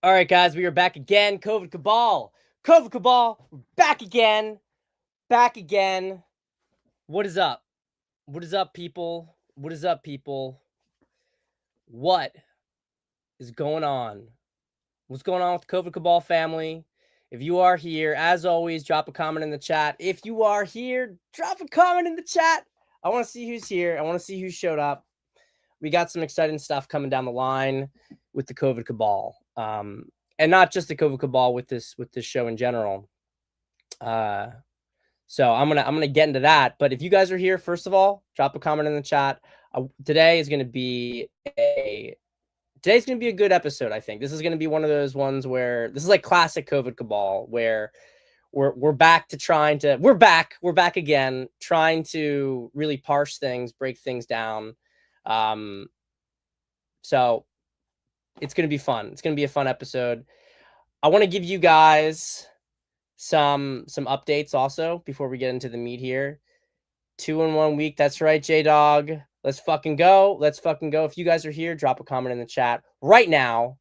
All right, guys, we are back again. COVID Cabal. COVID Cabal, back again. Back again. What is up? What is up, people? What is up, people? What is going on? What's going on with the COVID Cabal family? If you are here, as always, drop a comment in the chat. If you are here, drop a comment in the chat. I want to see who's here. I want to see who showed up. We got some exciting stuff coming down the line with the COVID Cabal. And not just the COVID Cabal, with this show in general. So I'm gonna get into that. But if you guys are here, first of all, drop a comment in the chat. Today's gonna be a good episode. I think this is gonna be one of those ones where this is like classic COVID Cabal, where we're back to we're back again, trying to really parse things, break things down. So it's gonna be fun. It's gonna be a fun episode. I want to give you guys some updates also before we get into the meat here. 2 in 1 week. That's right, J-Dog. Let's fucking go. Let's fucking go. If you guys are here, drop a comment in the chat right now.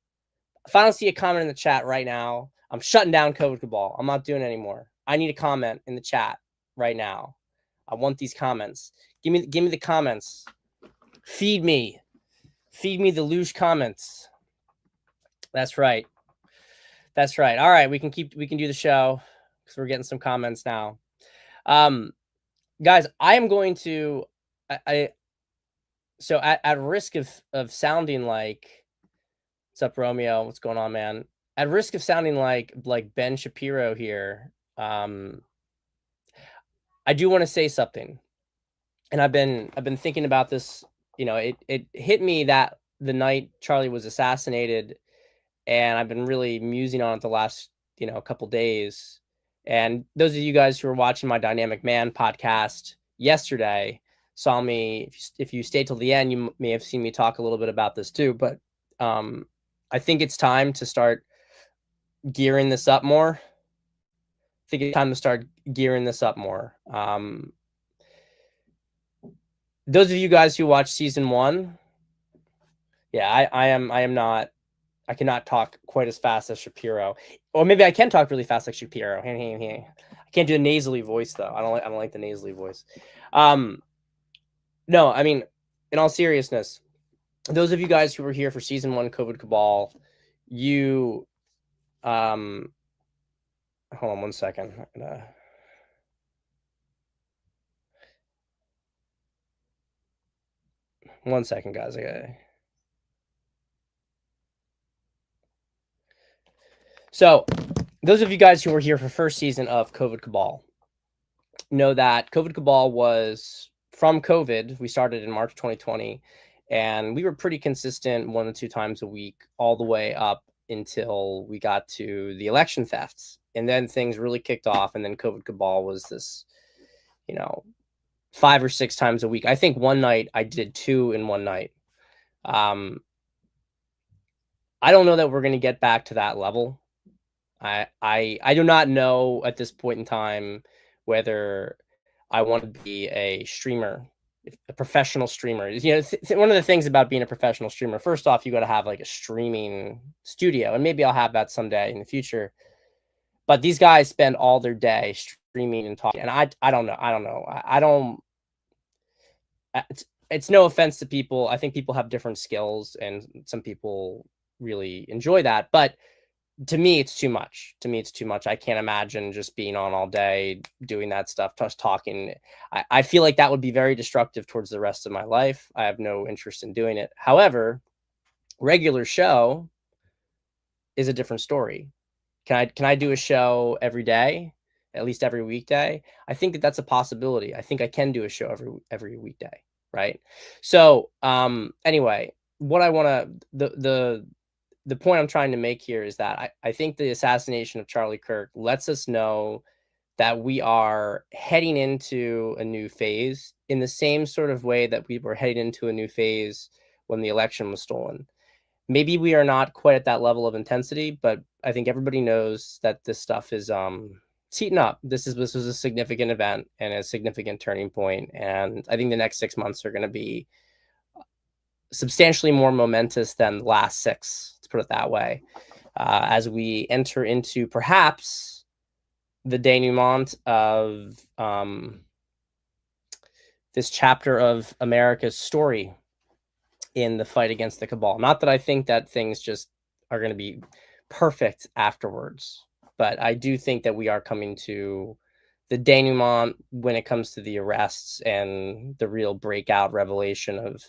If I don't see a comment in the chat right now, I'm shutting down COVID Cabal. I'm not doing it anymore. I need a comment in the chat right now. I want these comments. Give me the comments. Feed me the luge comments. That's right. That's right. All right, we can do the show because we're getting some comments now. Guys, I am going to so at risk of sounding like, what's up, Romeo? What's going on, man? At risk of sounding like Ben Shapiro here, I do want to say something. And I've been thinking about this. You know, it hit me that the night Charlie was assassinated, and I've been really musing on it the last, couple days. And those of you guys who were watching my Dynamic Man podcast yesterday saw me. If you stayed till the end, you may have seen me talk a little bit about this too. But I think it's time to start gearing this up more. Those of you guys who watched season 1, yeah, I am not. I cannot talk quite as fast as Shapiro, or maybe I can talk really fast like Shapiro. I can't do a nasally voice though. I don't like the nasally voice. No, I mean, in all seriousness, those of you guys who were here for season 1 COVID Cabal, you, hold on 1 second. One second, guys. So, those of you guys who were here for first season of COVID Cabal know that COVID Cabal was from COVID. We started in March 2020, and we were pretty consistent 1 to 2 times a week all the way up until we got to the election thefts. And then things really kicked off, and then COVID Cabal was this, 5 or 6 times a week. I think one night I did 2 in one night. I don't know that we're going to get back to that level. I do not know at this point in time whether I want to be a streamer, a professional streamer. One of the things about being a professional streamer, first off, you got to have like a streaming studio, and maybe I'll have that someday in the future. But these guys spend all their day streaming and talking, and I don't know. It's no offense to people. I think people have different skills, and some people really enjoy that. But to me, it's too much. I can't imagine just being on all day doing that stuff, just talking. I feel like that would be very destructive towards the rest of my life. I have no interest in doing it. However, regular show is a different story. Can I do a show every day, at least every weekday? I think that that's a possibility. I think I can do a show every weekday, right? So anyway, what I want to the point I'm trying to make here is that I think the assassination of Charlie Kirk lets us know that we are heading into a new phase in the same sort of way that we were heading into a new phase when the election was stolen. Maybe we are not quite at that level of intensity, but I think everybody knows that this stuff is it's heating up. This was a significant event and a significant turning point, and I think the next 6 months are going to be substantially more momentous than the last 6. Let's put it that way. as we enter into perhaps the denouement of this chapter of America's story in the fight against the cabal. Not that I think that things just are going to be perfect afterwards, but I do think that we are coming to the denouement when it comes to the arrests and the real breakout revelation of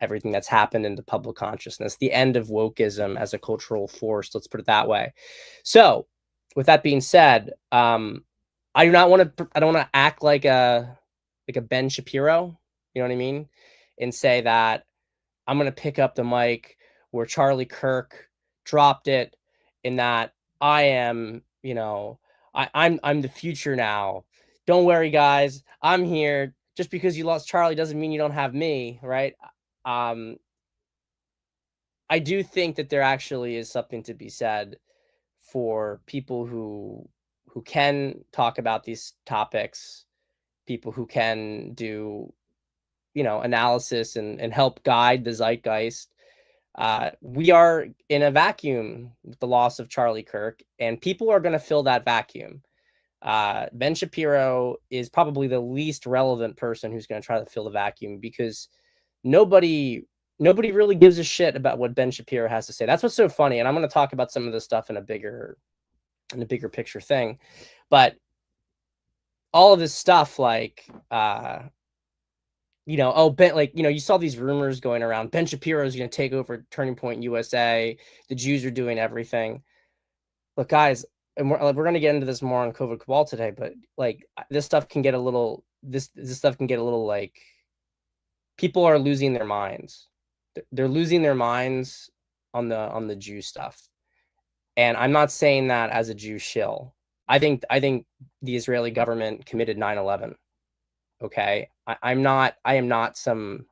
everything that's happened in the public consciousness, the end of wokeism as a cultural force. Let's put it that way. So, with that being said, I do not want to. I don't want to act like a Ben Shapiro. You know what I mean? And say that I'm going to pick up the mic where Charlie Kirk dropped it, in that I am, I'm the future now. Don't worry, guys. I'm here. Just because you lost Charlie doesn't mean you don't have me, right? Um, I do think that there actually is something to be said for people who can talk about these topics, people who can do, analysis and help guide the zeitgeist. We are in a vacuum with the loss of Charlie Kirk, and people are going to fill that vacuum. Ben Shapiro is probably the least relevant person who's going to try to fill the vacuum, because nobody really gives a shit about what Ben Shapiro has to say. That's what's so funny. And I'm going to talk about some of this stuff in a bigger picture thing. But all of this stuff, like, Ben, you saw these rumors going around. Ben Shapiro is going to take over Turning Point USA. The Jews are doing everything. Look, guys, and we're going to get into this more on COVID Cabal today, but like, this stuff can get a little, this stuff can get a little, like, people are losing their minds. They're losing their minds on the Jew stuff. And I'm not saying that as a Jew shill. I think the Israeli government committed 9/11. Okay. I am not some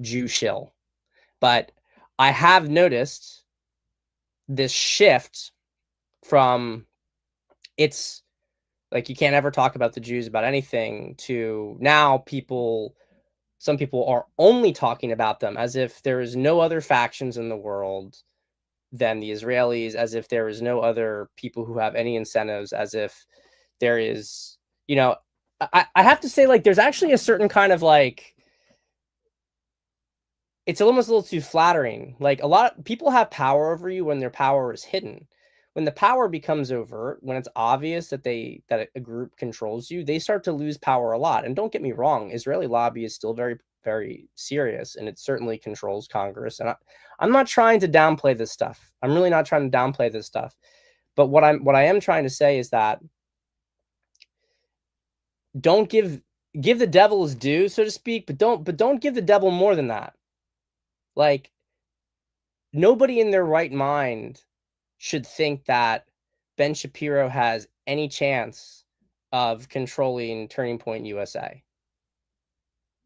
Jew shill, but I have noticed this shift from, it's like, you can't ever talk about the Jews about anything, to now some people are only talking about them as if there is no other factions in the world than the Israelis, as if there is no other people who have any incentives, as if there is, I have to say, like, there's actually a certain kind of, like, it's almost a little too flattering. Like, a lot of people have power over you when their power is hidden. When the power becomes overt, when it's obvious that a group controls you, they start to lose power a lot. And don't get me wrong, Israeli lobby is still very, very serious, and it certainly controls Congress. And I'm not trying to downplay this stuff. I'm really not trying to downplay this stuff. But what I am trying to say is that don't give the devil his due, so to speak, but don't give the devil more than that. Like, nobody in their right mind should think that Ben Shapiro has any chance of controlling Turning Point USA,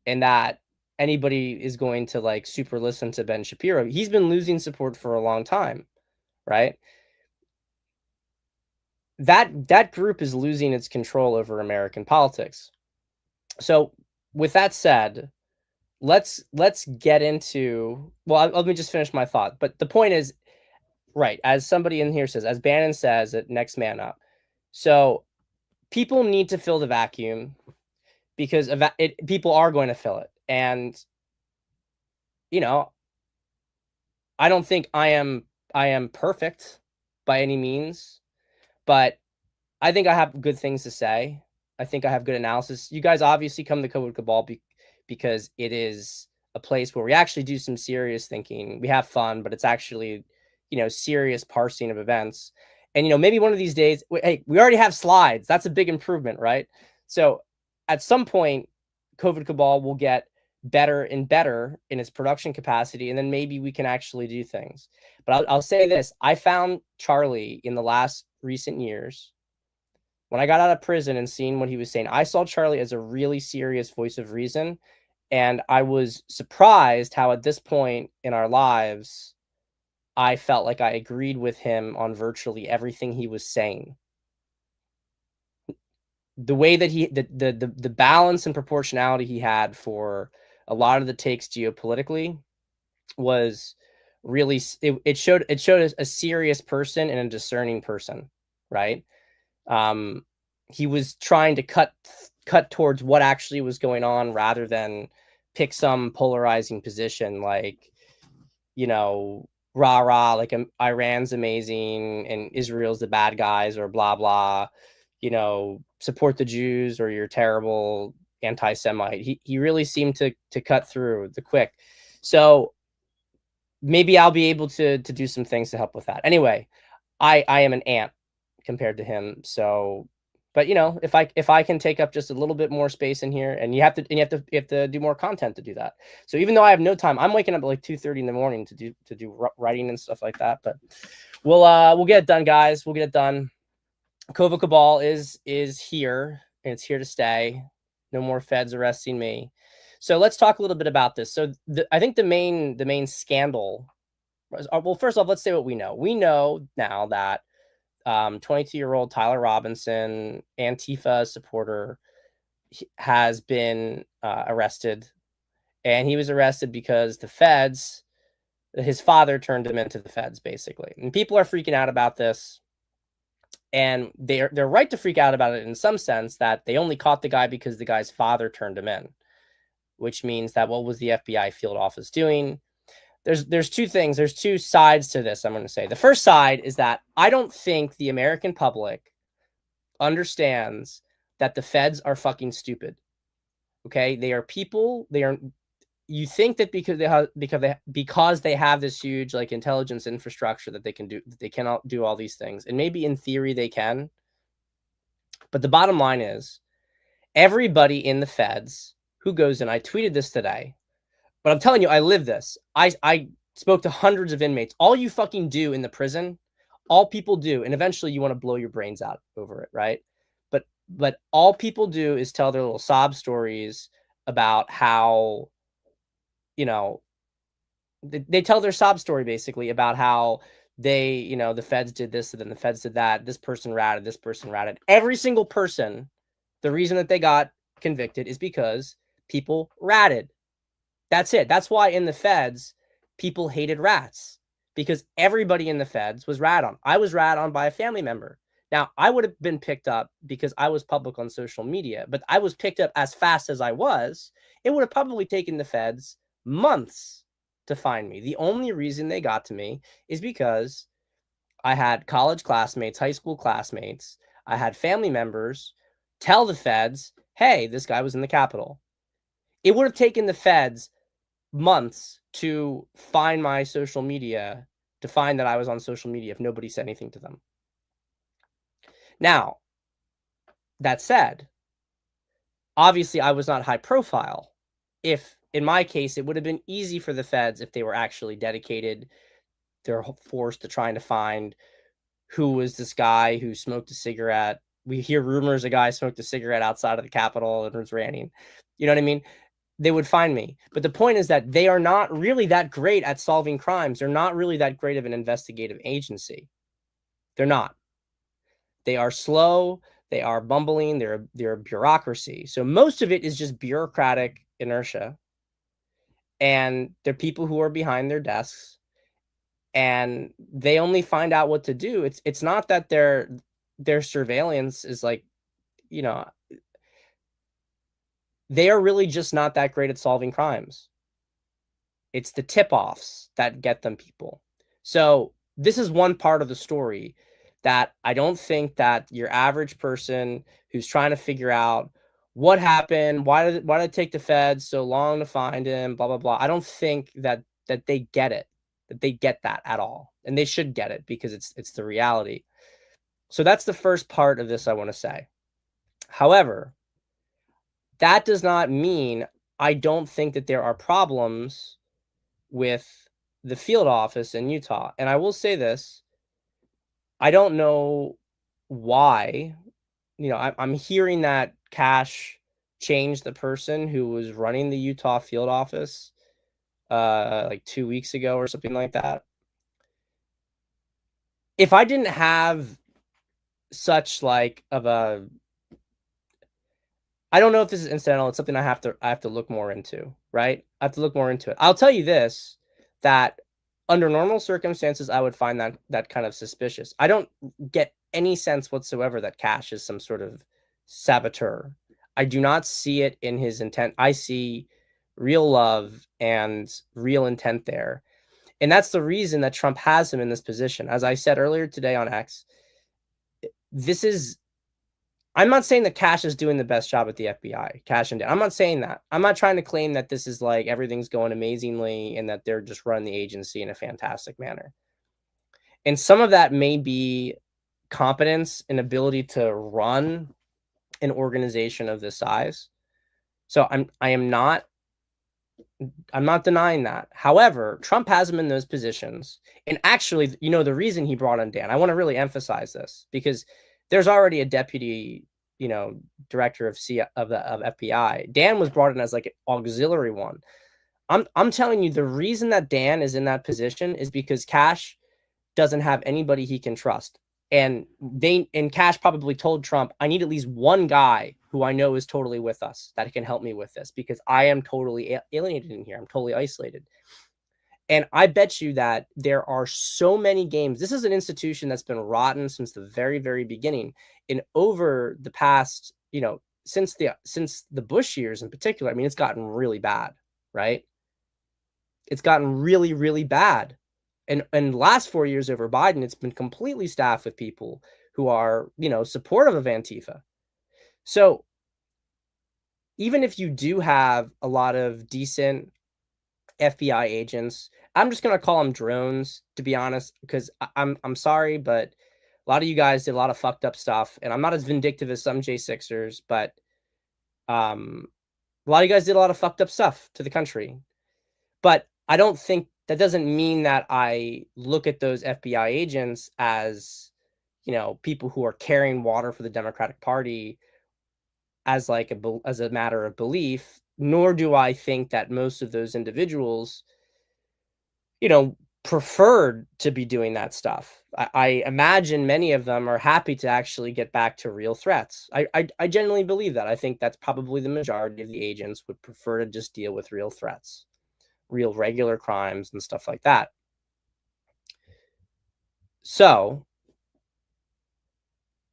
and that anybody is going to, like, super listen to Ben Shapiro. He's been losing support for a long time, right? That group is losing its control over American politics. So, with that said, let's get into, well, let me just finish my thought. But the point is, right, as somebody in here says, as Bannon says at Next Man Up, so people need to fill the vacuum, because people are going to fill it. And, I don't think I am perfect by any means, but I think I have good things to say. I think I have good analysis. You guys obviously come to Code Cabal because it is a place where we actually do some serious thinking. We have fun, but it's actually, serious parsing of events. And, maybe one of these days, hey, we already have slides. That's a big improvement, right? So at some point, COVID Cabal will get better and better in its production capacity, and then maybe we can actually do things. But I'll say this. I found Charlie in the last recent years, when I got out of prison and seeing what he was saying, I saw Charlie as a really serious voice of reason. And I was surprised how at this point in our lives, I felt like I agreed with him on virtually everything he was saying. The way that the balance and proportionality he had for a lot of the takes geopolitically was really it showed a serious person and a discerning person, right? Um, he was trying to cut towards what actually was going on rather than pick some polarizing position like, you know, rah rah, like Iran's amazing and Israel's the bad guys, or blah blah, you know, support the Jews or you're terrible anti-Semite. He really seemed to cut through the quick. So maybe I'll be able to do some things to help with that. Anyway, I am an ant compared to him. So, but you know, if I can take up just a little bit more space in here, and you have to do more content to do that. So even though I have no time, I'm waking up at like 2:30 in the morning to do writing and stuff like that. But we'll get it done, guys. We'll get it done. CABAL is here, and it's here to stay. No more feds arresting me. So let's talk a little bit about this. So I think the main scandal. Well, first off, let's say what we know. We know now that 22-year-old Tyler Robinson, Antifa supporter, has been arrested, and he was arrested because the feds, his father turned him into the feds, basically, and people are freaking out about this. And they're right to freak out about it in some sense, that they only caught the guy because the guy's father turned him in, which means that what was the FBI field office doing? There's two things. There's two sides to this, I'm going to say. The first side is that I don't think the American public understands that the feds are fucking stupid. Okay? They are people. You think that because they have this huge like intelligence infrastructure that they cannot do all these things. And maybe in theory they can. But the bottom line is, everybody in the feds who goes in, I tweeted this today, but I'm telling you, I live this. I spoke to hundreds of inmates. All you fucking do in the prison, all people do, and eventually you want to blow your brains out over it, right? But all people do is tell their little sob stories about how, you know, they tell their sob story basically about how the feds did this and then the feds did that. This person ratted, this person ratted. Every single person, the reason that they got convicted is because people ratted. That's it. That's why in the feds, people hated rats, because everybody in the feds was rat on. I was rat on by a family member. Now, I would have been picked up because I was public on social media, but I was picked up as fast as I was. It would have probably taken the feds months to find me. The only reason they got to me is because I had college classmates, high school classmates, I had family members tell the feds, hey, this guy was in the Capitol. It would have taken the feds months to find my social media, to find that I was on social media if nobody said anything to them. Now, that said, obviously I was not high profile. If in my case, it would have been easy for the feds if they were actually dedicated their force to trying to find who was this guy who smoked a cigarette. We hear rumors a guy smoked a cigarette outside of the Capitol and was ranting. You know what I mean? They would find me. But the point is that they are not really that great at solving crimes. They're not really that great of an investigative agency. They're not. They are slow. They are bumbling. They're a bureaucracy. So most of it is just bureaucratic inertia. And they're people who are behind their desks, and they only find out what to do. It's not that their surveillance is like, you know, they are really just not that great at solving crimes. It's the tip-offs that get them people. So this is one part of the story that I don't think that your average person who's trying to figure out what happened, why did it take the feds so long to find him, blah blah blah. I don't think that they get it, that they get that at all, and they should get it because it's the reality. So that's the first part of this I want to say. However, that does not mean I don't think that there are problems with the field office in Utah. And I will say this, I don't know why, I'm hearing that Cash changed the person who was running the Utah field office like 2 weeks ago or something like that. If I didn't have such like of a, I don't know if this is incidental. It's something I have to look more into, right? I have to look more into it. I'll tell you this, that under normal circumstances, I would find that kind of suspicious. I don't get any sense whatsoever that Cash is some sort of saboteur. I do not see it in his intent. I see real love and real intent there. And that's the reason that Trump has him in this position. As I said earlier today on X, this is, I'm not saying that Cash is doing the best job at the FBI, Cash and Dan. I'm not saying that. I'm not trying to claim that this is like everything's going amazingly and that they're just running the agency in a fantastic manner. And some of that may be competence and ability to run an organization of this size. So I'm not denying that. However, Trump has him in those positions. And actually, you know, the reason he brought in Dan, I want to really emphasize this because there's already a deputy, you know, director of FBI. Dan was brought in as like an auxiliary one. I'm telling you, the reason that Dan is in that position is because Cash doesn't have anybody he can trust. And Cash probably told Trump, I need at least one guy who I know is totally with us that can help me with this because I am totally alienated in here. I'm totally isolated. And I bet you that there are so many games. This is an institution that's been rotten since the very, very beginning. And over the past, you know, since the Bush years in particular, I mean, it's gotten really bad, right? It's gotten really, really bad. And last 4 years over Biden, it's been completely staffed with people who are, you know, supportive of Antifa. So even if you do have a lot of decent FBI agents, I'm just going to call them drones, to be honest, because I'm sorry, but a lot of you guys did a lot of fucked up stuff. And I'm not as vindictive as some J6ers, but a lot of you guys did a lot of fucked up stuff to the country. But I don't think that doesn't mean that I look at those FBI agents as, you know, people who are carrying water for the Democratic Party as like as a matter of belief, nor do I think that most of those individuals, you know, preferred to be doing that stuff. I imagine many of them are happy to actually get back to real threats. I genuinely believe that. I think that's probably the majority of the agents would prefer to just deal with real threats, real regular crimes and stuff like that. So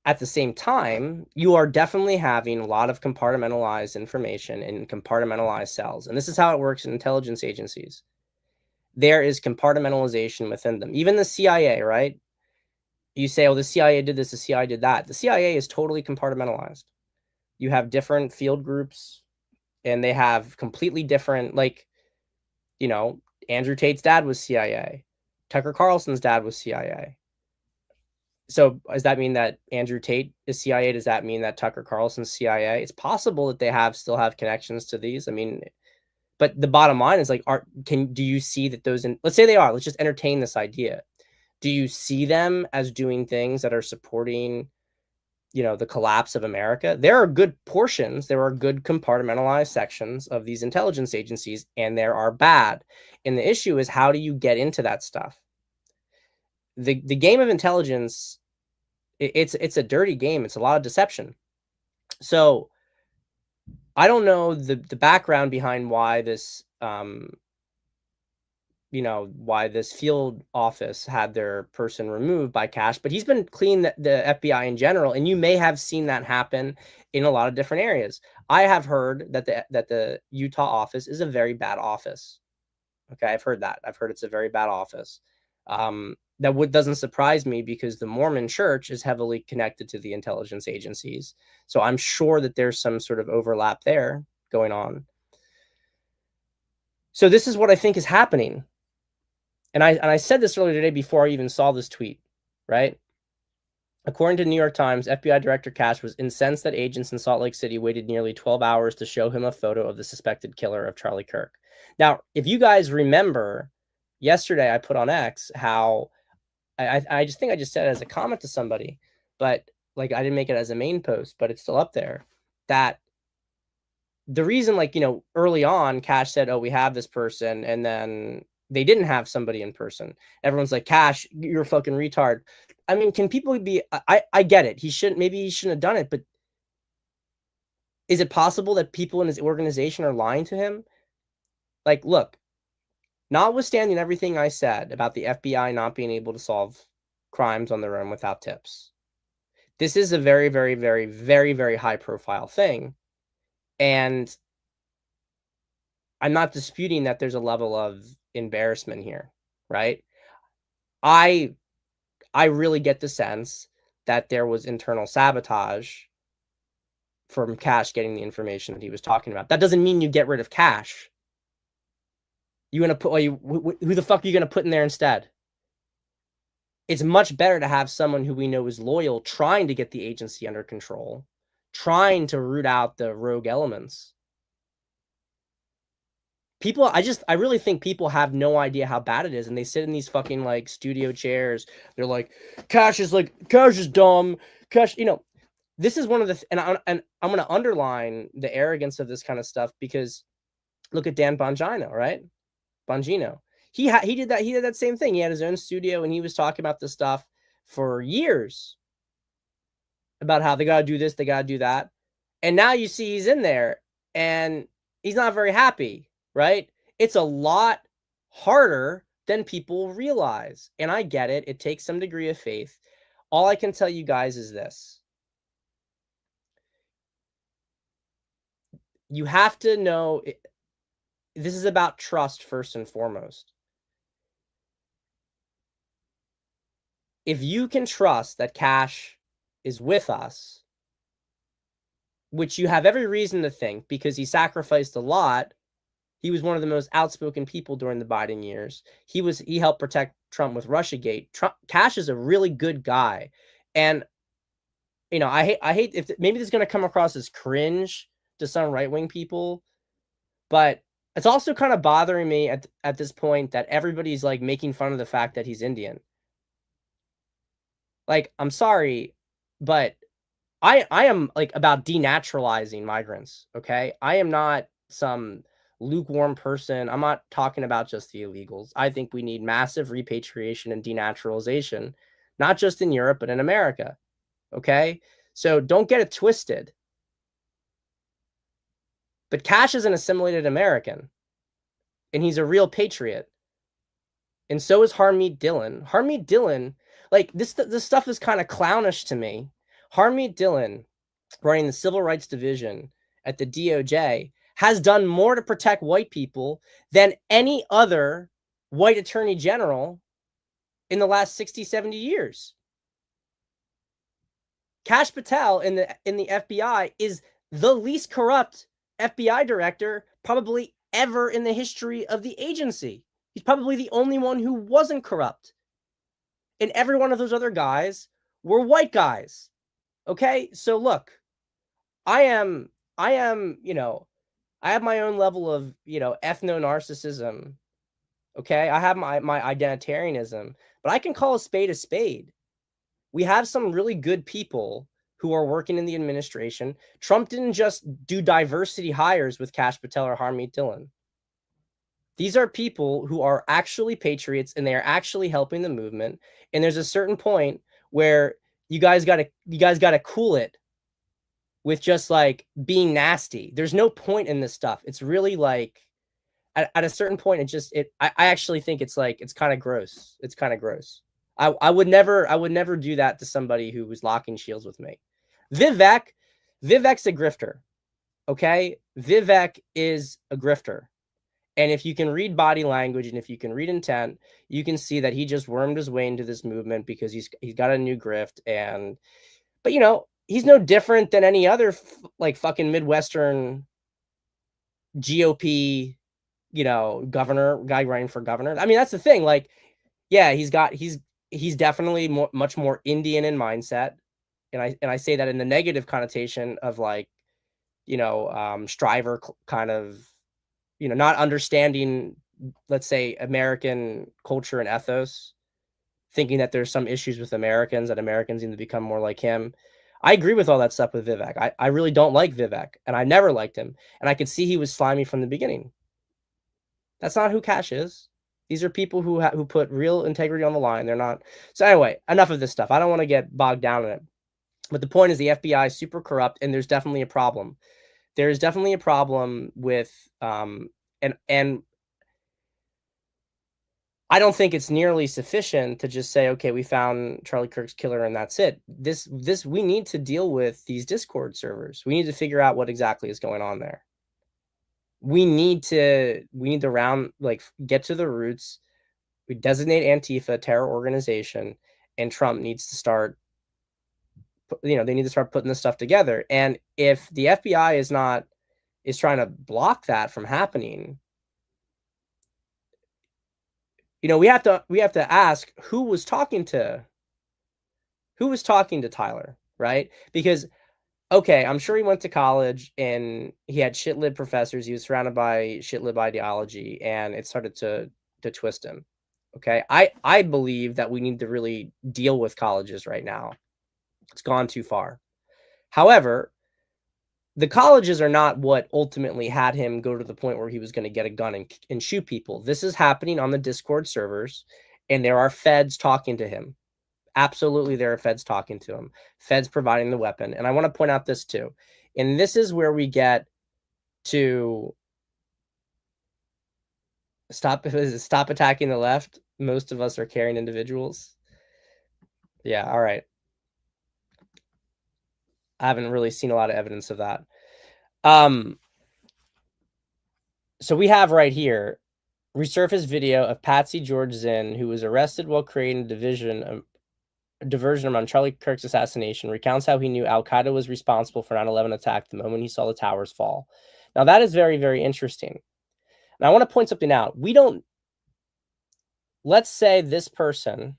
at the same time, you are definitely having a lot of compartmentalized information in compartmentalized cells. And this is how it works in intelligence agencies. There is compartmentalization within them. Even the CIA, right? You say, oh, the CIA did this, the CIA did that. The CIA is totally compartmentalized. You have different field groups and they have completely different, like, you know, Andrew Tate's dad was CIA. Tucker Carlson's dad was CIA. So does that mean that Andrew Tate is CIA? Does that mean that Tucker Carlson's CIA? It's possible that they still have connections to these. I mean, but the bottom line is like, do you see that those, let's say they are, let's just entertain this idea. Do you see them as doing things that are supporting, you know, the collapse of America? There are good portions, there are good compartmentalized sections of these intelligence agencies, and there are bad. And the issue is, how do you get into that stuff? The game of intelligence, it's a dirty game. It's a lot of deception. So I don't know the background behind why this, you know, why this field office had their person removed by Cash, but he's been cleaning the FBI in general, and you may have seen that happen in a lot of different areas. I have heard that the Utah office is a very bad office. Okay, I've heard that. I've heard it's a very bad office. That doesn't surprise me because the Mormon Church is heavily connected to the intelligence agencies. So I'm sure that there's some sort of overlap there going on. So this is what I think is happening. And I said this earlier today before I even saw this tweet, right? According to New York Times, FBI Director Cash was incensed that agents in Salt Lake City waited nearly 12 hours to show him a photo of the suspected killer of Charlie Kirk. Now, if you guys remember, yesterday I put on X how I just think I just said it as a comment to somebody, but like I didn't make it as a main post, but it's still up there, that the reason, like, you know, early on Cash said, oh, we have this person, and then they didn't have somebody in person. Everyone's like, Cash, you're a fucking retard. I mean, can people be, I get it. Maybe he shouldn't have done it, but is it possible that people in his organization are lying to him? Like, look, notwithstanding everything I said about the FBI not being able to solve crimes on their own without tips, this is a very, very, very, very, very high profile thing. And I'm not disputing that there's a level of embarrassment here, right? I I really get the sense that there was internal sabotage from Cash getting the information that he was talking about. That doesn't mean you get rid of Cash. You gonna put who the fuck are you gonna put in there instead? It's much better to have someone who we know is loyal, trying to get the agency under control, trying to root out the rogue elements. People, I really think people have no idea how bad it is, and they sit in these fucking like studio chairs. They're like, Cash is dumb. Cash, this is one of the and I'm going to underline the arrogance of this kind of stuff, because look at Dan Bongino, right? Bongino. He did that same thing. He had his own studio, and he was talking about this stuff for years about how they got to do this, they got to do that. And now you see he's in there and he's not very happy, right? It's a lot harder than people realize. And I get it. It takes some degree of faith. All I can tell you guys is this. You have to know this is about trust first and foremost. If you can trust that Cash is with us, which you have every reason to think because he sacrificed a lot. He was one of the most outspoken people during the Biden years. He helped protect Trump with Russiagate. Cash is a really good guy. And I hate if maybe this is going to come across as cringe to some right-wing people, but it's also kind of bothering me at this point that everybody's like making fun of the fact that he's Indian. Like, I'm sorry, but I am like about denaturalizing migrants, okay? I am not some lukewarm person. I'm not talking about just the illegals. I think we need massive repatriation and denaturalization, not just in Europe, but in America, okay? So don't get it twisted. But Cash is an assimilated American, and he's a real patriot. And so is Harmeet Dillon. Harmeet Dillon, like this stuff is kind of clownish to me. Harmeet Dillon, running the Civil Rights Division at the DOJ, has done more to protect white people than any other white attorney general in the last 60, 70 years. Kash Patel in the FBI is the least corrupt FBI director probably ever in the history of the agency. He's probably the only one who wasn't corrupt. And every one of those other guys were white guys. Okay? So look, I am, I have my own level of, ethno-narcissism. Okay? I have my identitarianism, but I can call a spade a spade. We have some really good people who are working in the administration. Trump didn't just do diversity hires with Kash Patel or Harmeet Dillon. These are people who are actually patriots, and they are actually helping the movement. And there's a certain point where you guys gotta cool it with just like being nasty. There's no point in this stuff. It's really like at a certain point, I actually think it's kind of gross. It's kind of gross. I would never do that to somebody who was locking shields with me. Vivek's a grifter. Okay? Vivek is a grifter. And if you can read body language and if you can read intent, you can see that he just wormed his way into this movement because he's got a new grift. But he's no different than any other fucking Midwestern GOP, governor guy running for governor. I mean, that's the thing. Like, yeah, he's definitely much more Indian in mindset. And I say that in the negative connotation of striver kind of, not understanding, let's say, American culture and ethos, thinking that there's some issues with Americans, that Americans need to become more like him. I agree with all that stuff with Vivek. I really don't like Vivek, and I never liked him. And I could see he was slimy from the beginning. That's not who Cash is. These are people who put real integrity on the line. They're not. So anyway, enough of this stuff. I don't want to get bogged down in it. But the point is the FBI is super corrupt, and there's definitely a problem. There is definitely a problem with and I don't think it's nearly sufficient to just say, okay, we found Charlie Kirk's killer and that's it. We need to deal with these Discord servers. We need to figure out what exactly is going on there. We need to get to the roots. We designate Antifa a terror organization, and Trump needs to start, they need to start putting this stuff together. And if the FBI is trying to block that from happening, we have to ask who was talking to Tyler, right? Because, okay, I'm sure he went to college and he had shit-lib professors. He was surrounded by shit-lib ideology, and it started to twist him. Okay, I believe that we need to really deal with colleges right now. It's gone too far. However, the colleges are not what ultimately had him go to the point where he was going to get a gun and shoot people. This is happening on the Discord servers, and there are feds talking to him. Absolutely, there are feds talking to him. Feds providing the weapon. And I want to point out this too. And this is where we get to stop attacking the left. Most of us are caring individuals. Yeah, all right. I haven't really seen a lot of evidence of that. So we have right here resurfaced video of Patsy George Zinn, who was arrested while creating a diversion around Charlie Kirk's assassination, recounts how he knew Al-Qaeda was responsible for 9/11 attack the moment he saw the towers fall. Now, that is very, very interesting. And I want to point something out. Let's say this person,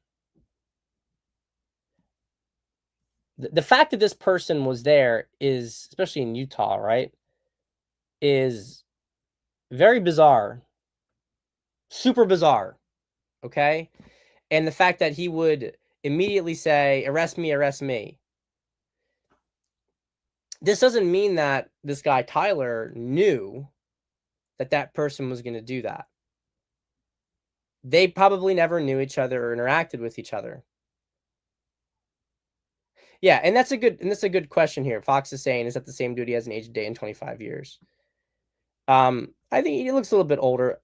the fact that this person was there is, especially in Utah, right, is very bizarre, super bizarre, okay? And the fact that he would immediately say, arrest me, arrest me. This doesn't mean that this guy, Tyler, knew that person was going to do that. They probably never knew each other or interacted with each other. Yeah, and that's a good question here. Fox is saying, is that the same dude he has an age day in 25 years? I think he looks a little bit older.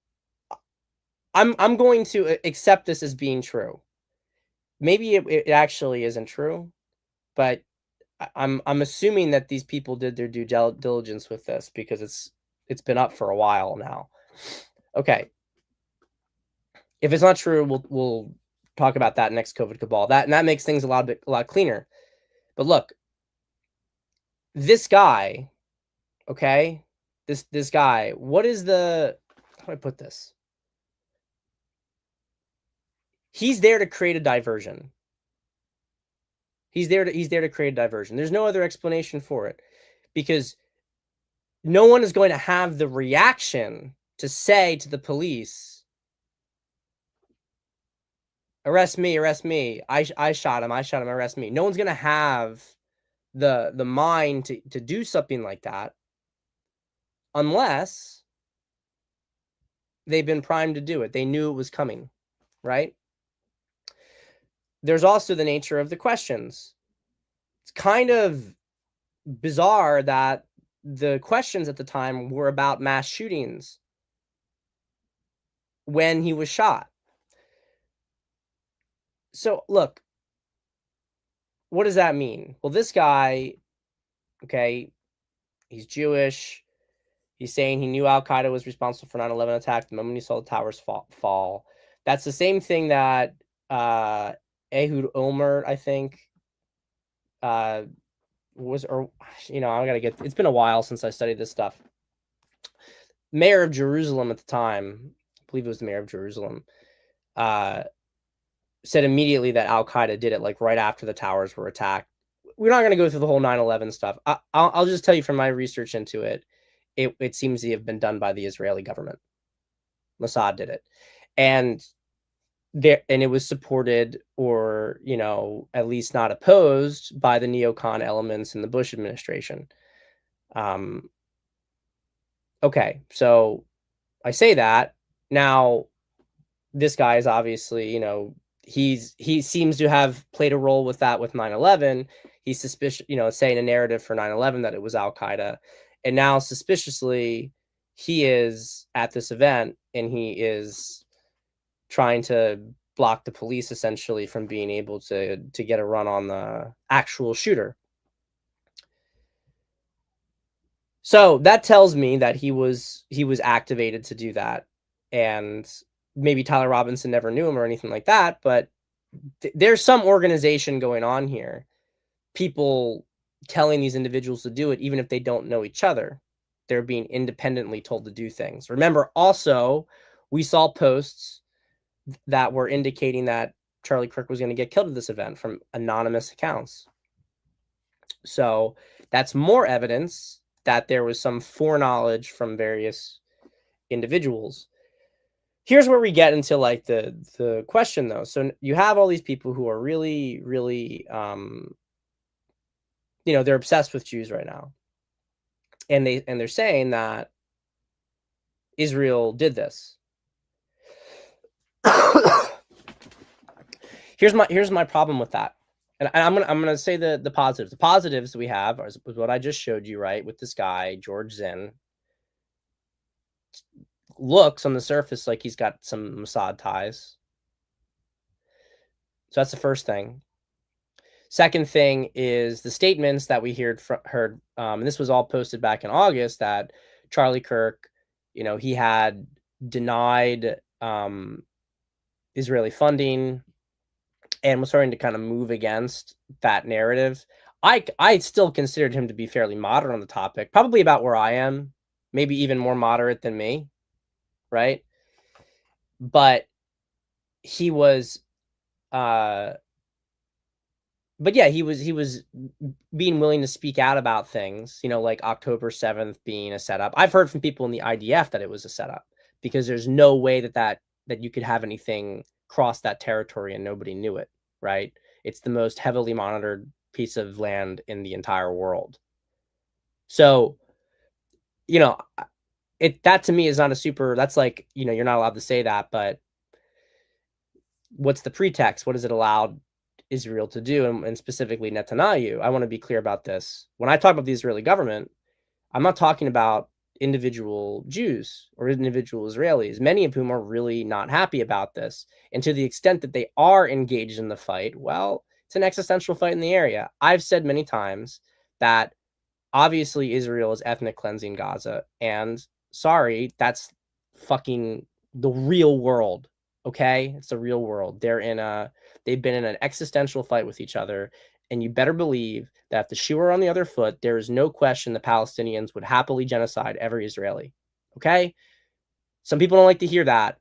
I'm going to accept this as being true. Maybe it actually isn't true, but I'm assuming that these people did their due diligence with this because it's been up for a while now. Okay. If it's not true, we'll talk about that next COVID cabal. That makes things a lot cleaner. But look, this guy, okay, this guy, what is how do I put this? He's there to create a diversion. He's there to create a diversion. There's no other explanation for it, because no one is going to have the reaction to say to the police, arrest me, arrest me. I shot him, arrest me. No one's going to have the mind to do something like that unless they've been primed to do it. They knew it was coming, right? There's also the nature of the questions. It's kind of bizarre that the questions at the time were about mass shootings when he was shot. So look, what does that mean? Well, this guy, okay, he's Jewish. He's saying he knew Al-Qaeda was responsible for 9/11 attack the moment he saw the towers fall. That's the same thing that Ehud Olmert, I think, was, or, I gotta get, it's been a while since I studied this stuff. Mayor of Jerusalem at the time, I believe it was the mayor of Jerusalem, said immediately that Al-Qaeda did it, like right after the towers were attacked. We're not going to go through the whole 9/11 stuff. I'll just tell you from my research into it, it seems to have been done by the Israeli government. Mossad did it. And it was supported, or, at least not opposed by the neocon elements in the Bush administration. Okay, so I say that. Now, this guy is obviously, he seems to have played a role with that with 9/11. He's suspicious, saying a narrative for 9/11 that it was Al-Qaeda. And now, suspiciously, he is at this event and he is trying to block the police essentially from being able to get a run on the actual shooter. So that tells me that he was activated to do that, and maybe Tyler Robinson never knew him or anything like that, but there's some organization going on here. People telling these individuals to do it, even if they don't know each other. They're being independently told to do things. Remember, also, we saw posts that were indicating that Charlie Kirk was going to get killed at this event from anonymous accounts. So that's more evidence that there was some foreknowledge from various individuals. Here's where we get into like the question though. So you have all these people who are really, really, they're obsessed with Jews right now, and they're saying that Israel did this. Here's my problem with that. And I'm gonna say the positives. The positives we have is what I just showed you, right? With this guy, George Zinn. Looks on the surface like he's got some Mossad ties. So that's the first thing. Second thing is the statements that we heard, and this was all posted back in August, that Charlie Kirk, he had denied Israeli funding and was starting to kind of move against that narrative. I still considered him to be fairly moderate on the topic, probably about where I am, maybe even more moderate than me, right? But he was, but yeah, he was being willing to speak out about things, like October 7th being a setup. I've heard from people in the IDF that it was a setup, because there's no way that you could have anything cross that territory and nobody knew it, right? It's the most heavily monitored piece of land in the entire world. So, that to me is not a super, that's like, you're not allowed to say that, but what's the pretext? What has it allowed Israel to do, and specifically Netanyahu? I want to be clear about this. When I talk about the Israeli government, I'm not talking about individual Jews or individual Israelis, many of whom are really not happy about this. And to the extent that they are engaged in the fight, well, it's an existential fight in the area. I've said many times that obviously Israel is ethnic cleansing Gaza, and sorry, that's fucking the real world. Okay, it's the real world. They've been in an existential fight with each other, and you better believe that if the shoe were on the other foot, there is no question the Palestinians would happily genocide every Israeli. Okay, some people don't like to hear that.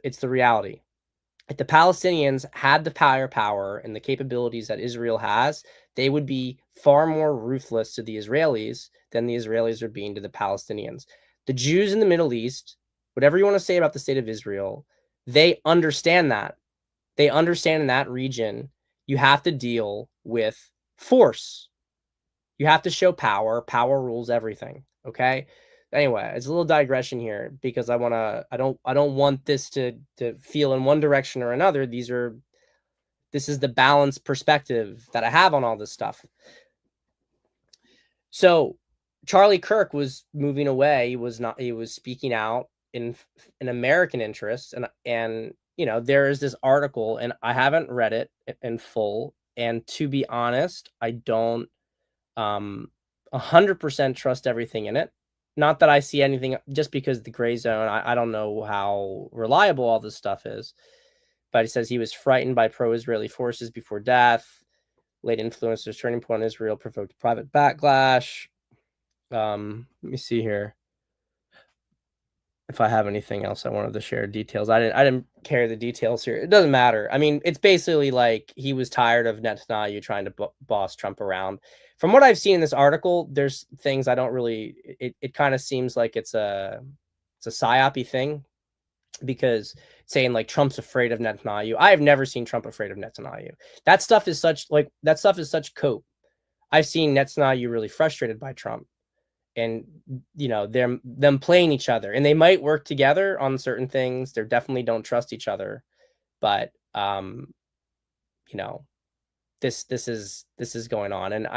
It's the reality. If the Palestinians had the power and the capabilities that Israel has, they would be far more ruthless to the Israelis than the Israelis are being to the Palestinians. The Jews in the Middle East, whatever you want to say about the state of Israel, they understand that. They understand in that region, you have to deal with force. You have to show power. Power rules everything. Okay. Anyway, it's a little digression here, because I don't want this to feel in one direction or another. This is the balanced perspective that I have on all this stuff. So Charlie Kirk was moving away. He was speaking out in American interests, and there is this article, and I haven't read it in full, and to be honest, I don't 100% trust everything in it. Not that I see anything, just because the gray zone, I don't know how reliable all this stuff is. But he says he was frightened by pro-Israeli forces before death. Late influencers turning point on Israel provoked private backlash. Let me see here if I have anything else I wanted to share details. I didn't carry the details here. It doesn't matter. I mean, it's basically like he was tired of Netanyahu trying to boss Trump around. From what I've seen in this article, there's things I don't really, it kind of seems like it's a psyop-y thing, because saying like Trump's afraid of Netanyahu. I have never seen Trump afraid of Netanyahu. That stuff is such cope. I've seen Netanyahu really frustrated by Trump, and them playing each other, and they might work together on certain things. They definitely don't trust each other, but this is going on, and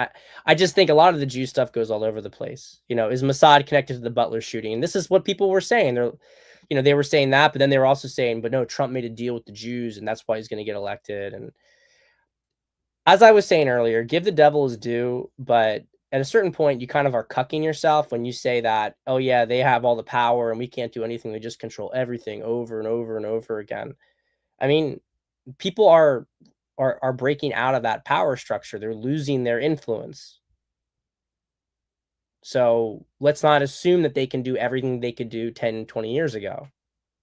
I just think a lot of the Jew stuff goes all over the place. Is Mossad connected to the Butler shooting? And this is what people were saying. they were saying that, but then they were also saying, but no, Trump made a deal with the Jews and that's why he's going to get elected. And as I was saying earlier, give the devil his due, but at a certain point, you kind of are cucking yourself when you say that, oh yeah, they have all the power and we can't do anything. They just control everything over and over and over again. I mean, people are breaking out of that power structure. They're losing their influence. So let's not assume that they can do everything they could do 10, 20 years ago.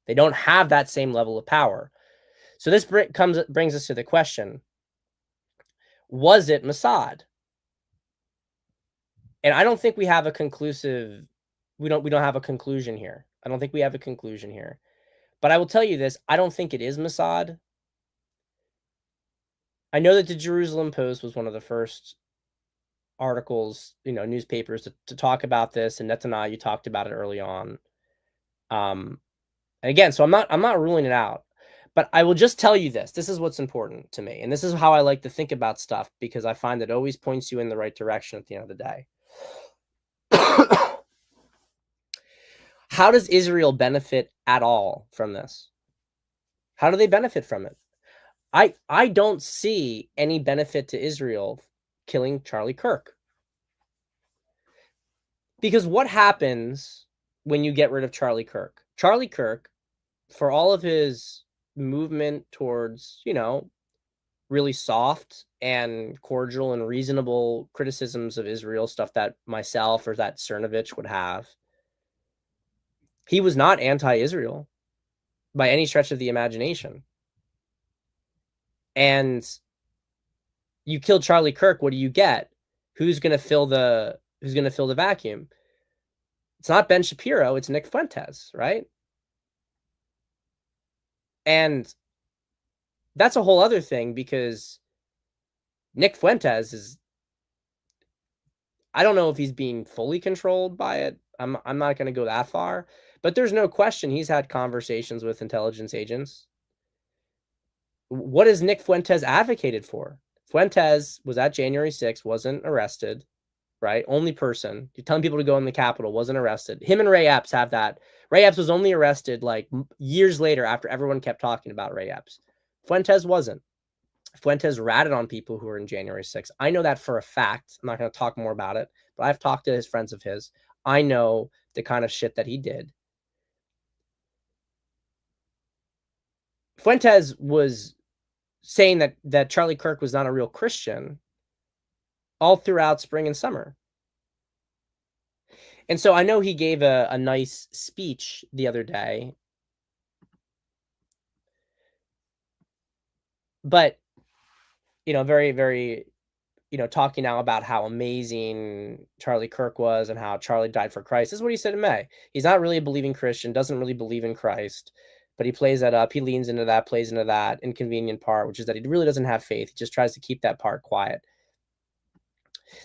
They don't have that same level of power. So this brings us to the question, was it Mossad? And I don't think we have a conclusive, we don't have a conclusion here. I don't think we have a conclusion here. But I will tell you this, I don't think it is Mossad. I know that the Jerusalem Post was one of the first articles, newspapers to talk about this, and Netanyahu talked about it early on. And again, so I'm not ruling it out, but I will just tell you this. This is what's important to me, and this is how I like to think about stuff, because I find it always points you in the right direction at the end of the day. How does Israel benefit at all from this? How do they benefit from it? I don't see any benefit to Israel killing Charlie Kirk. Because what happens when you get rid of Charlie Kirk? Charlie Kirk, for all of his movement towards, really soft and cordial and reasonable criticisms of Israel, stuff that myself or that Cernovich would have, he was not anti-Israel by any stretch of the imagination. And you kill Charlie Kirk, what do you get? Who's going to fill the vacuum? It's not Ben Shapiro, it's Nick Fuentes, right? And that's a whole other thing, because Nick Fuentes is, I don't know if he's being fully controlled by it. I'm not going to go that far, but there's no question he's had conversations with intelligence agents. What has Nick Fuentes advocated for? Fuentes was at January 6th, wasn't arrested, right? Only person. You're telling people to go in the Capitol, wasn't arrested. Him and Ray Epps have that. Ray Epps was only arrested like years later after everyone kept talking about Ray Epps. Fuentes wasn't. Fuentes ratted on people who were in January 6th. I know that for a fact. I'm not going to talk more about it, but I've talked to his friends of his. I know the kind of shit that he did. Fuentes was saying that Charlie Kirk was not a real Christian all throughout spring and summer. And so I know he gave a nice speech the other day, but, very, very, talking now about how amazing Charlie Kirk was and how Charlie died for Christ. This is what he said in May. He's not really a believing Christian, doesn't really believe in Christ, but he plays that up. He leans into that, plays into that inconvenient part, which is that he really doesn't have faith. He just tries to keep that part quiet.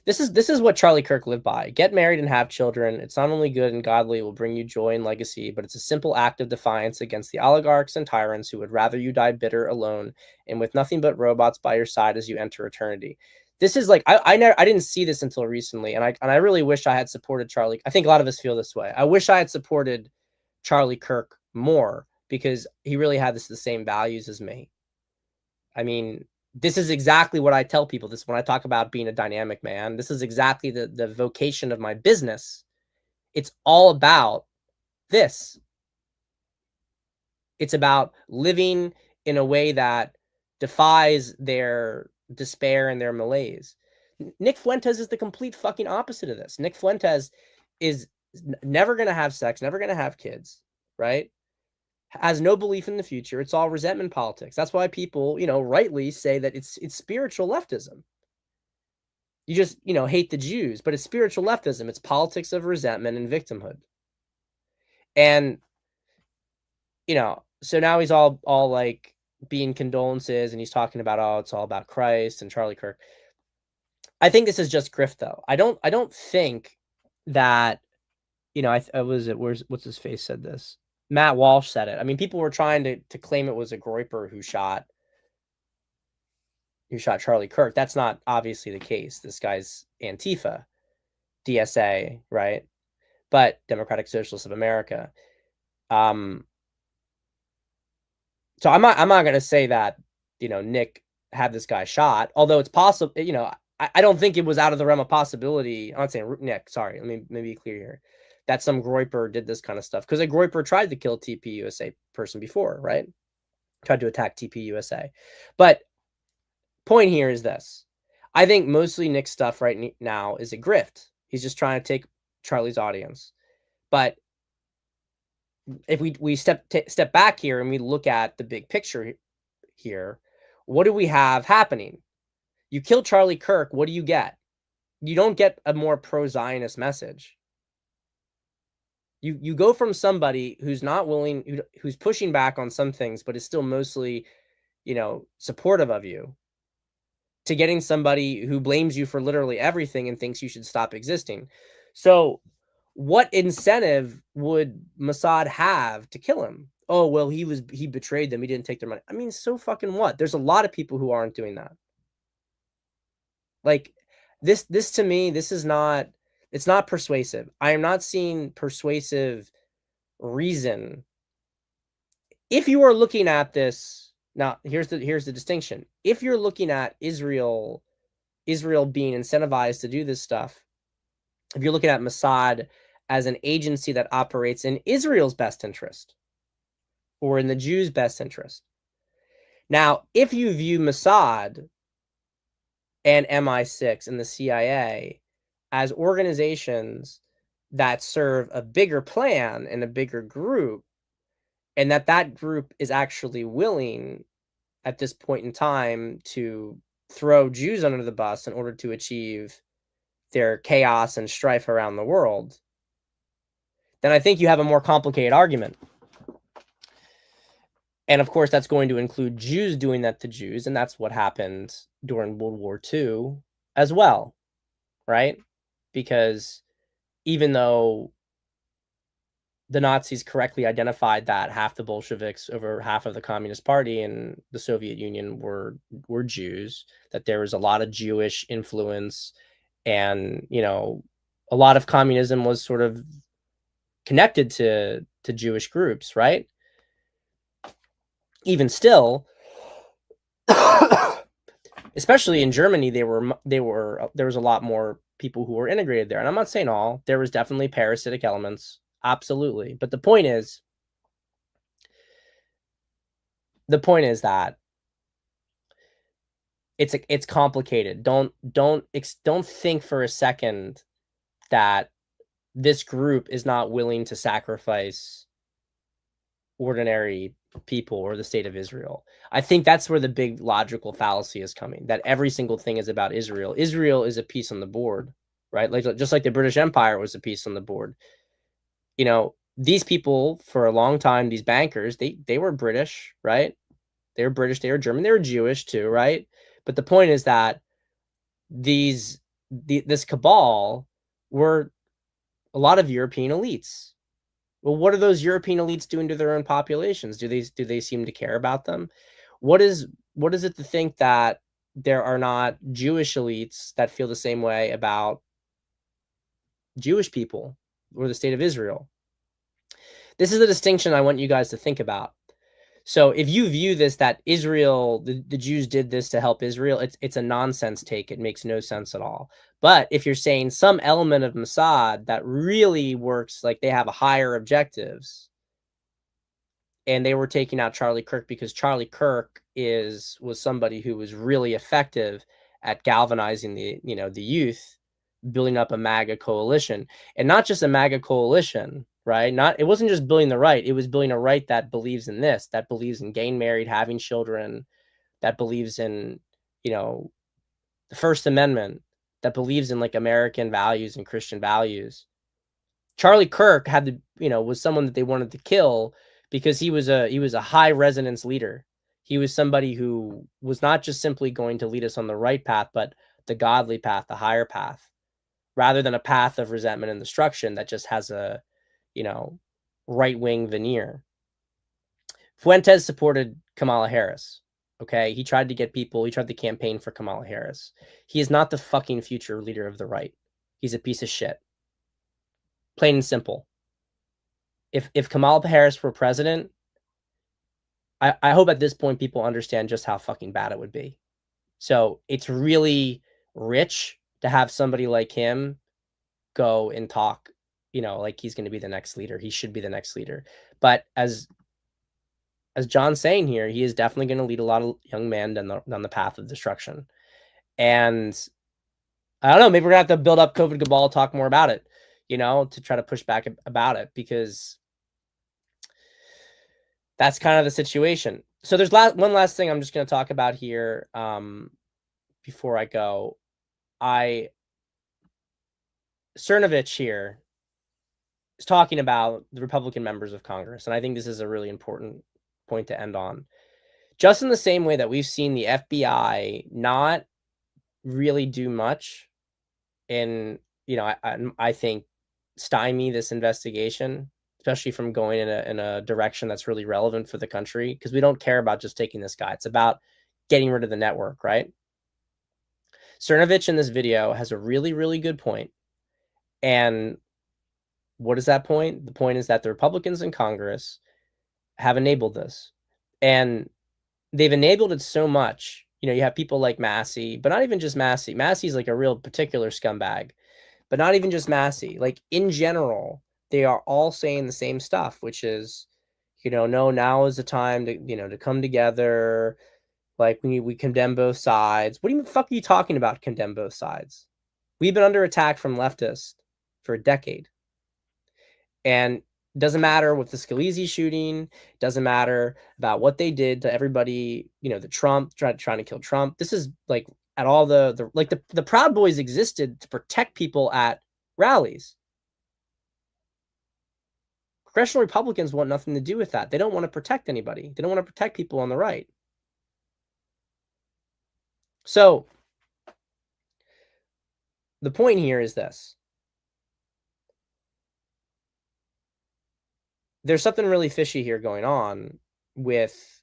This is what Charlie Kirk lived by. Get married and have children. It's not only good and godly, it will bring you joy and legacy, but it's a simple act of defiance against the oligarchs and tyrants who would rather you die bitter, alone, and with nothing but robots by your side as you enter eternity. This is like, I didn't see this until recently, and I really wish I had supported Charlie. I think a lot of us feel this way. I wish I had supported Charlie Kirk more, because he really had the same values as me. I mean, this is exactly what I tell people. This, when I talk about being a dynamic man, this is exactly the vocation of my business. It's all about this. It's about living in a way that defies their despair and their malaise. Nick Fuentes is the complete fucking opposite of this. Nick Fuentes is never going to have sex, never going to have kids, right? Has no belief in the future. It's all resentment politics. That's why people, rightly say that it's spiritual leftism. You just, hate the Jews, but it's spiritual leftism. It's politics of resentment and victimhood. And, so now he's all like being condolences, and he's talking about, oh, it's all about Christ and Charlie Kirk. I think this is just grift, though. I don't think that, what's his face said this? Matt Walsh said it. I mean, people were trying to claim it was a Groyper who shot Charlie Kirk. That's not obviously the case. This guy's Antifa, DSA, right? But Democratic Socialists of America. So I'm not going to say that, Nick had this guy shot, although it's possible, I don't think it was out of the realm of possibility. I'm not saying Nick, sorry, let me be clear here, that some Groyper did this kind of stuff, because a Groyper tried to kill TPUSA person before, right? Tried to attack TPUSA. But point here is this. I think mostly Nick's stuff right now is a grift. He's just trying to take Charlie's audience. But if we step back here and we look at the big picture here, what do we have happening? You kill Charlie Kirk, what do you get? You don't get a more pro-Zionist message. You go from somebody who's not willing, who's pushing back on some things, but is still mostly, supportive of you, to getting somebody who blames you for literally everything and thinks you should stop existing. So what incentive would Mossad have to kill him? Oh, well, he betrayed them. He didn't take their money. I mean, so fucking what? There's a lot of people who aren't doing that. Like, this to me, it's not persuasive. I am not seeing persuasive reason. If you are looking at this, now here's the distinction. If you're looking at Israel being incentivized to do this stuff, if you're looking at Mossad as an agency that operates in Israel's best interest or in the Jews' best interest. Now, if you view Mossad and MI6 and the CIA as organizations that serve a bigger plan and a bigger group, and that group is actually willing at this point in time to throw Jews under the bus in order to achieve their chaos and strife around the world, then I think you have a more complicated argument. And of course, that's going to include Jews doing that to Jews, and that's what happened during World War II as well, right? Because even though the Nazis correctly identified that half the Bolsheviks, over half of the Communist Party and the Soviet Union were Jews, that there was a lot of Jewish influence, and a lot of communism was sort of connected to Jewish groups, right? Even still, especially in Germany, there was a lot more people who were integrated there. And I'm not saying all. There was definitely parasitic elements, absolutely. But the point is that it's complicated. Don't think for a second that this group is not willing to sacrifice ordinary people or the state of Israel. I think that's where the big logical fallacy is coming, that every single thing is about Israel. Israel is a piece on the board, right? Like, just like the British Empire was a piece on the board. These people for a long time, these bankers, they were British, right? They were British, they were German, they were Jewish too, right? But the point is that this cabal were a lot of European elites. Well, what are those European elites doing to their own populations? Do they seem to care about them? What is it to think that there are not Jewish elites that feel the same way about Jewish people or the state of Israel? This is the distinction I want you guys to think about. So if you view this, that Israel, the Jews did this to help Israel, it's a nonsense take. It makes no sense at all. But if you're saying some element of Mossad that really works, like they have higher objectives, and they were taking out Charlie Kirk because Charlie Kirk was somebody who was really effective at galvanizing the youth, building up a MAGA coalition, and not just a MAGA coalition, right? It wasn't just building the right; it was building a right that believes in this, that believes in getting married, having children, that believes in the First Amendment, that believes in like American values and Christian values. Charlie Kirk was someone that they wanted to kill because he was a high resonance leader. He was somebody who was not just simply going to lead us on the right path, but the godly path, the higher path, rather than a path of resentment and destruction that just has a, right-wing veneer. Fuentes supported Kamala Harris. Okay. He tried to campaign for Kamala Harris. He is not the fucking future leader of the right. He's a piece of shit. Plain and simple. if Kamala Harris were president, I hope at this point people understand just how fucking bad it would be. So it's really rich to have somebody like him go and talk, like he's going to be the next leader. He should be the next leader. But as John's saying here, he is definitely going to lead a lot of young men down the path of destruction. And I don't know, maybe we're going to have to build up COVID cabal, talk more about it, to try to push back about it, because that's kind of the situation. So there's one last thing I'm just going to talk about here before I go. Cernovich here is talking about the Republican members of Congress, and I think this is a really important point to end on. Just in the same way that we've seen the FBI not really do much in, I think, stymie this investigation, especially from going in a direction that's really relevant for the country, because we don't care about just taking this guy. It's about getting rid of the network, right? Cernovich in this video has a really, really good point. And what is that point? The point is that the Republicans in Congress have enabled this. And they've enabled it so much. You have people like Massey, but not even just Massey. Massey's like a real particular scumbag, but not even just Massey. Like in general, they are all saying the same stuff, which is, no, now is the time to, to come together. Like we condemn both sides. What the fuck are you talking about? Condemn both sides. We've been under attack from leftists for a decade. And it doesn't matter with the Scalise shooting. It doesn't matter about what they did to everybody, the Trump, trying to kill Trump. This is like at all the Proud Boys existed to protect people at rallies. Congressional Republicans want nothing to do with that. They don't want to protect anybody. They don't want to protect people on the right. So the point here is this. There's something really fishy here going on with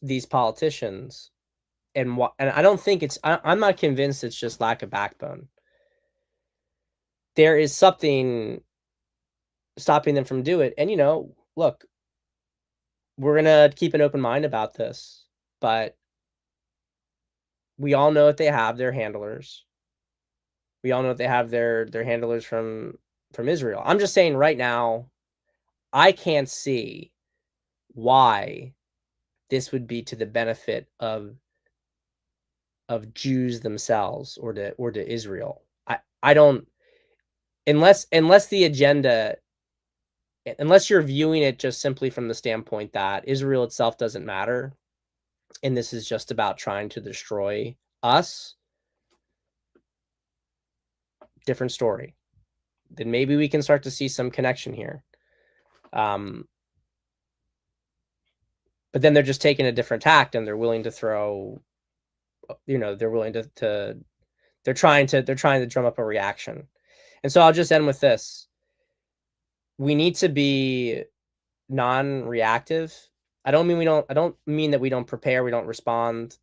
these politicians. And I don't think I'm not convinced it's just lack of backbone. There is something stopping them from doing it. And, look, we're going to keep an open mind about this, but we all know that they have their handlers. We all know that they have their handlers from Israel. I'm just saying right now, I can't see why this would be to the benefit of Jews themselves or to Israel. I don't, unless the agenda, unless you're viewing it just simply from the standpoint that Israel itself doesn't matter, and this is just about trying to destroy us, different story. Then maybe we can start to see some connection here. But then they're just taking a different tact, and they're willing to throw, they're willing to they're trying to drum up a reaction. And so I'll just end with this. We need to be non-reactive. I don't mean that we don't prepare, we don't respond,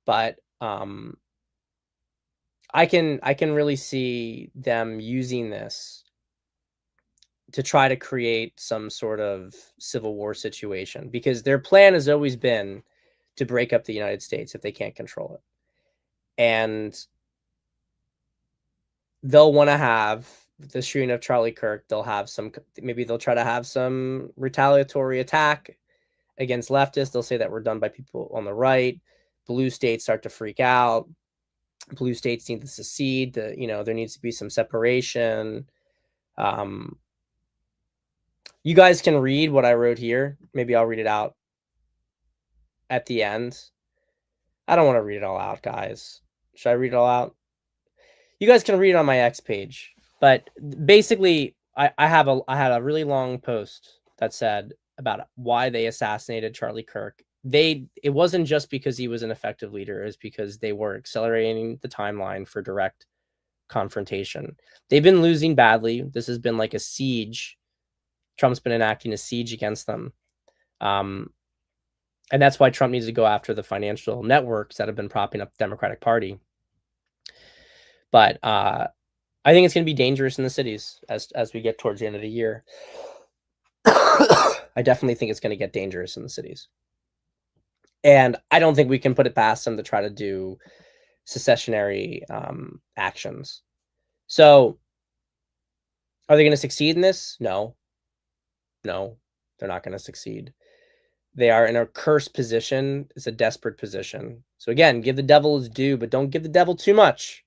but I can really see them using this to try to create some sort of civil war situation, because their plan has always been to break up the United States if they can't control it. And they'll want to have the shooting of Charlie Kirk. Maybe they'll try to have some retaliatory attack against leftists. They'll say that we're done by people on the right. Blue states start to freak out. Blue states need to secede. There needs to be some separation. You guys can read what I wrote here. Maybe I'll read it out at the end. I don't want to read it all out, guys. Should I read it all out? You guys can read it on my X page. But basically, I had a really long post that said about why they assassinated Charlie Kirk. It wasn't just because he was an effective leader. It was because they were accelerating the timeline for direct confrontation. They've been losing badly. This has been like a siege. Trump's been enacting a siege against them. And that's why Trump needs to go after the financial networks that have been propping up the Democratic Party. But I I think it's going to be dangerous in the cities as we get towards the end of the year. I definitely think it's going to get dangerous in the cities. And I don't think we can put it past them to try to do secessionary actions. So are they going to succeed in this? No. No, they're not going to succeed. They are in a cursed position. It's a desperate position. So again, give the devil his due, but don't give the devil too much.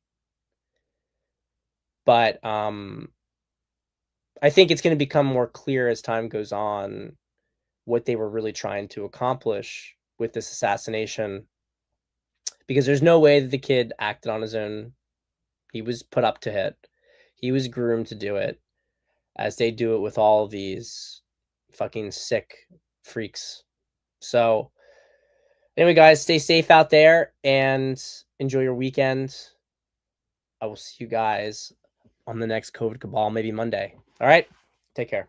But I think it's going to become more clear as time goes on what they were really trying to accomplish with this assassination, because there's no way that the kid acted on his own. He was put up to hit. He was groomed to do it, as they do it with all these fucking sick freaks. So anyway, guys, stay safe out there and enjoy your weekend. I will see you guys on the next COVID Cabal, maybe Monday. All right, take care.